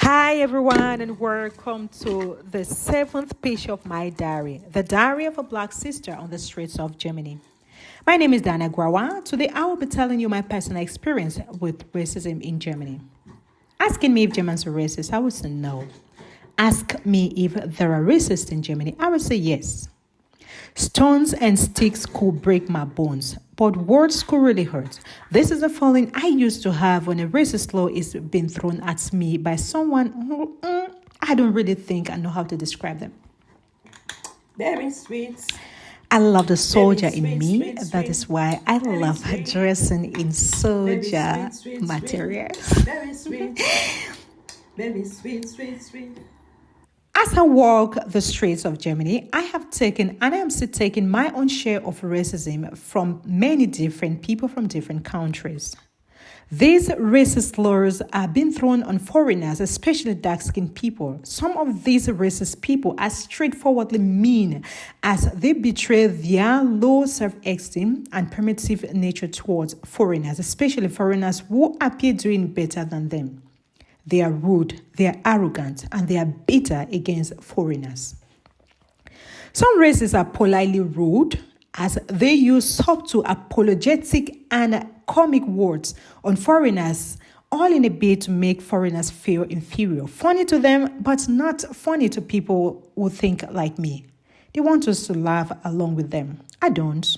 Hi, everyone, and welcome to the seventh page of my diary, the diary of a black sister on the streets of Germany. My name is Dana Grawa. Today, I will be telling you my personal experience with racism in Germany. Asking me if Germans are racist, I would say no. Ask me if there are racists in Germany, I would say yes. Stones and sticks could break my bones, but words could really hurt. This is a feeling I used to have when a racist law is being thrown at me by someone who I don't really think I know how to describe them. Very sweet. I love the soldier in sweet, me. sweet, That sweet. is why I Very love sweet. dressing in soldier sweet, materials. Very sweet. Very sweet, sweet, sweet. As I walk the streets of Germany, I have taken and I am still taking my own share of racism from many different people from different countries. These racist laws are being thrown on foreigners, especially dark-skinned people. Some of these racist people are straightforwardly mean as they betray their low self-esteem and primitive nature towards foreigners, especially foreigners who appear doing better than them. They are rude, they are arrogant, and they are bitter against foreigners. Some races are politely rude as they use subtle, apologetic, and comic words on foreigners, all in a bid to make foreigners feel inferior. Funny to them, but not funny to people who think like me. They want us to laugh along with them. I don't.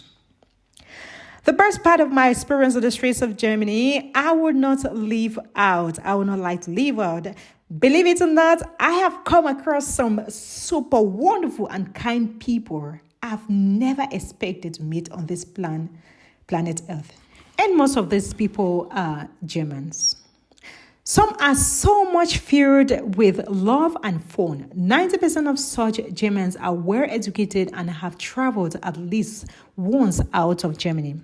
The best part of my experience on the streets of Germany, I would not leave out. I would not like to leave out. Believe it or not, I have come across some super wonderful and kind people I've never expected to meet on this planet Earth. And most of these people are Germans. Some are so much filled with love and fun. 90% of such Germans are well educated and have traveled at least once out of Germany.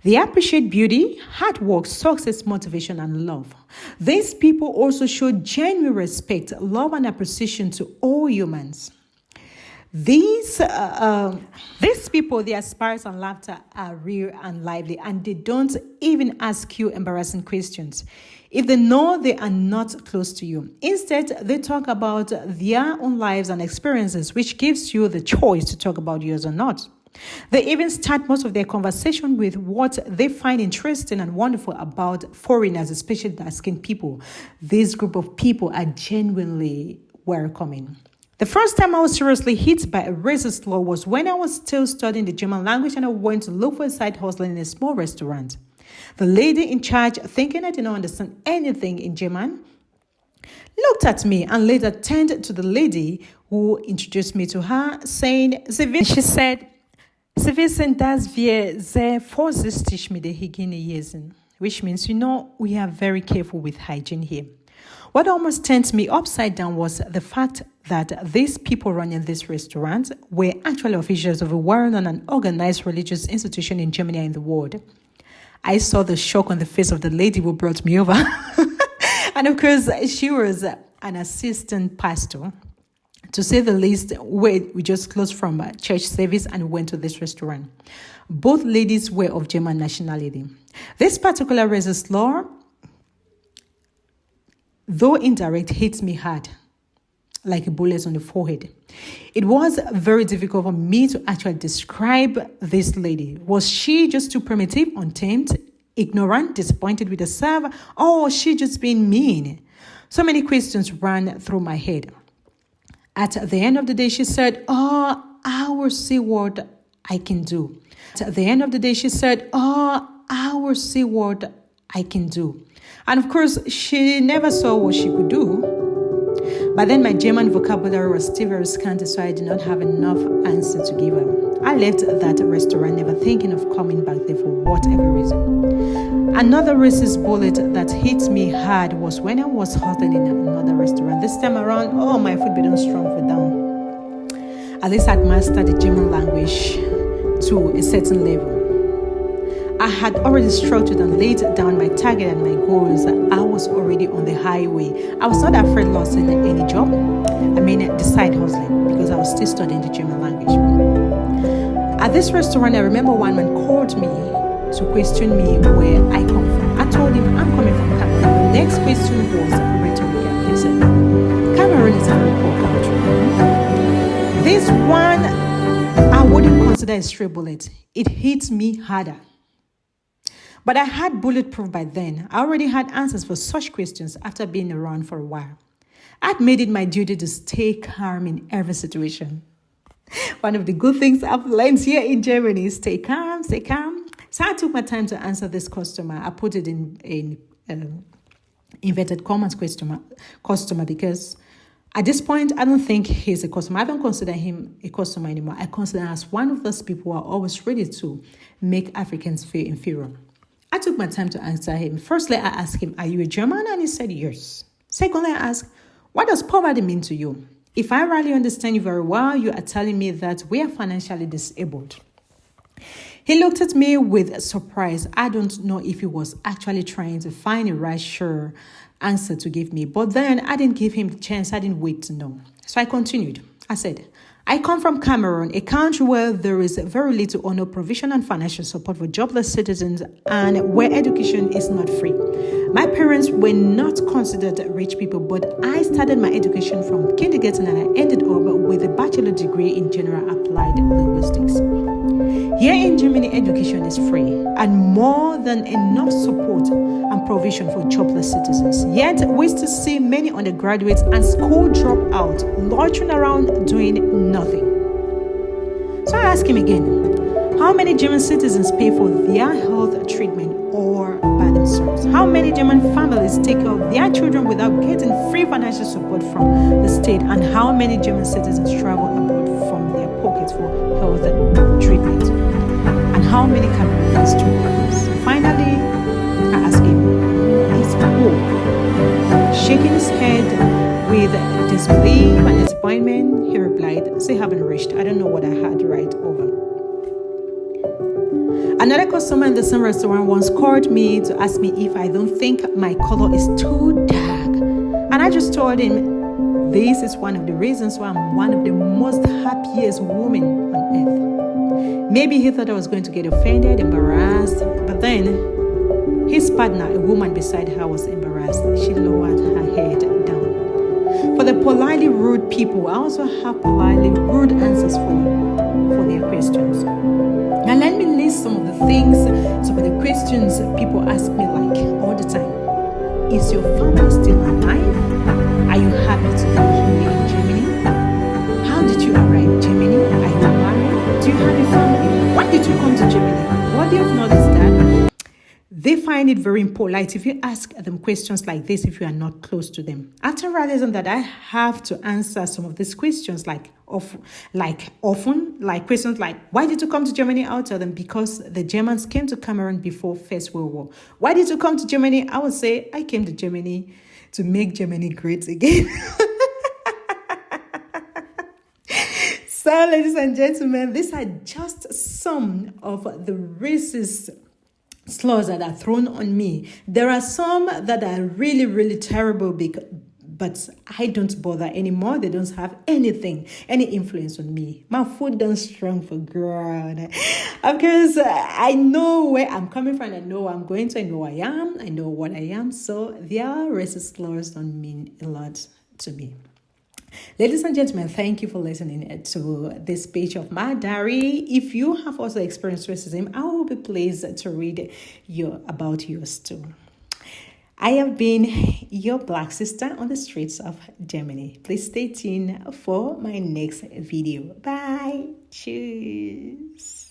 They appreciate beauty, hard work, success, motivation, and love. These people also show genuine respect, love, and appreciation to all humans. These people, their smiles and laughter are real and lively, and they don't even ask you embarrassing questions if they know they are not close to you. Instead, they talk about their own lives and experiences, which gives you the choice to talk about yours or not. They even start most of their conversation with what they find interesting and wonderful about foreigners, especially dark-skinned people. This group of people are genuinely welcoming. The first time I was seriously hit by a racist law was when I was still studying the German language and I went to look for a side hustle in a small restaurant. The lady in charge, thinking I did not understand anything in German, looked at me and later turned to the lady who introduced me to her, saying, she said, Sie wissen, dass wir sehr vorsichtig mit der Hygiene hier sind, which means, we are very careful with hygiene here. What almost turned me upside down was the fact that these people running this restaurant were actually officials of a well-known and organized religious institution in Germany and in the world. I saw the shock on the face of the lady who brought me over. And of course, she was an assistant pastor. To say the least, we just closed from a church service and went to this restaurant. Both ladies were of German nationality. This particular racist law, though indirect, hits me hard, like a bullet on the forehead. It was very difficult for me to actually describe this lady. Was she just too primitive, untamed, ignorant, disappointed with herself, or was she just being mean? So many questions ran through my head. At the end of the day, she said, I will see what I can do. At the end of the day, she said, I will see what I can do. And of course, she never saw what she could do. But then my German vocabulary was still very scanty, so I did not have enough answer to give her. I left that restaurant never thinking of coming back there for whatever reason. Another racist bullet that hit me hard was when I was hustling in another restaurant. This time around, my food be done strong for down. At least I'd mastered the German language to a certain level. I had already structured and laid down my target and my goals. I was already on the highway. I was not afraid of losing any job. The side hustling, because I was still studying the German language. At this restaurant, I remember one man called me to question me where I come from. I told him I'm coming from Cameroon. The next question was rhetorical. He said, consider a stray bullet. It hits me harder. But I had bulletproof by then. I already had answers for such questions after being around for a while. I'd made it my duty to stay calm in every situation. One of the good things I've learned here in Germany is stay calm, stay calm. So I took my time to answer this customer. I put it in inverted commas customer because at this point, I don't think he's a customer. I don't consider him a customer anymore. I consider him as one of those people who are always ready to make Africans feel inferior. I took my time to answer him. Firstly, I asked him, are you a German? And he said, yes. Secondly, I asked, what does poverty mean to you? If I really understand you very well, you are telling me that we are financially disabled. He looked at me with surprise. I don't know if he was actually trying to find a right sure answer to give me. But then I didn't give him the chance. I didn't wait to know. So I continued. I said, I come from Cameroon, a country where there is very little or no provision and financial support for jobless citizens and where education is not free. My parents were not considered rich people, but I started my education from kindergarten and I ended up with a bachelor degree in general applied linguistics. Here in Germany, education is free and more than enough support and provision for jobless citizens. Yet, we still see many undergraduates and school dropouts loitering around doing nothing. So I asked him again, how many German citizens pay for their health treatment or by themselves? How many German families take care of their children without getting free financial support from the state? And how many German citizens travel abroad from their pockets for health treatment? And how many Cameroonians do this? Finally, I asked him, he's poor. Shaking his head with disbelief and disappointment, he replied, they haven't reached. I don't know what I had right over. Another customer in the same restaurant once called me to ask me if I don't think my color is too dark. And I just told him, this is one of the reasons why I'm one of the most happiest women on earth. Maybe he thought I was going to get offended, embarrassed, but then his partner, a woman beside her, was embarrassed. She lowered her head down. For the politely rude people, I also have politely rude answers for their questions. Now let me list some of the things, some of the questions people ask me like all the time. Is your family still alive? Are you happy to be here in Germany? How did you arrive in Germany? Are you married? Do you have a family? Why did you come to Germany? What do you have noticed that? They find it very impolite if you ask them questions like this if you are not close to them. After realizing that I have to answer some of these questions often, questions like, why did you come to Germany? I'll tell them because the Germans came to Cameroon before First World War. Why did you come to Germany? I would say I came to Germany to make Germany great again. So, ladies and gentlemen, these are just some of the racist slurs that are thrown on me. There are some that are really, really terrible, but I don't bother anymore. They don't have any influence on me. My foot don't strong for God. Because I know where I'm coming from. I know where I'm going to. I know who I am. I know what I am. So their racist slurs don't mean a lot to me. Ladies and gentlemen, thank you for listening to this page of my diary. If you have also experienced racism, I will be pleased to read about yours too. I have been your Black sister on the streets of Germany. Please stay tuned for my next video. Bye. Cheers.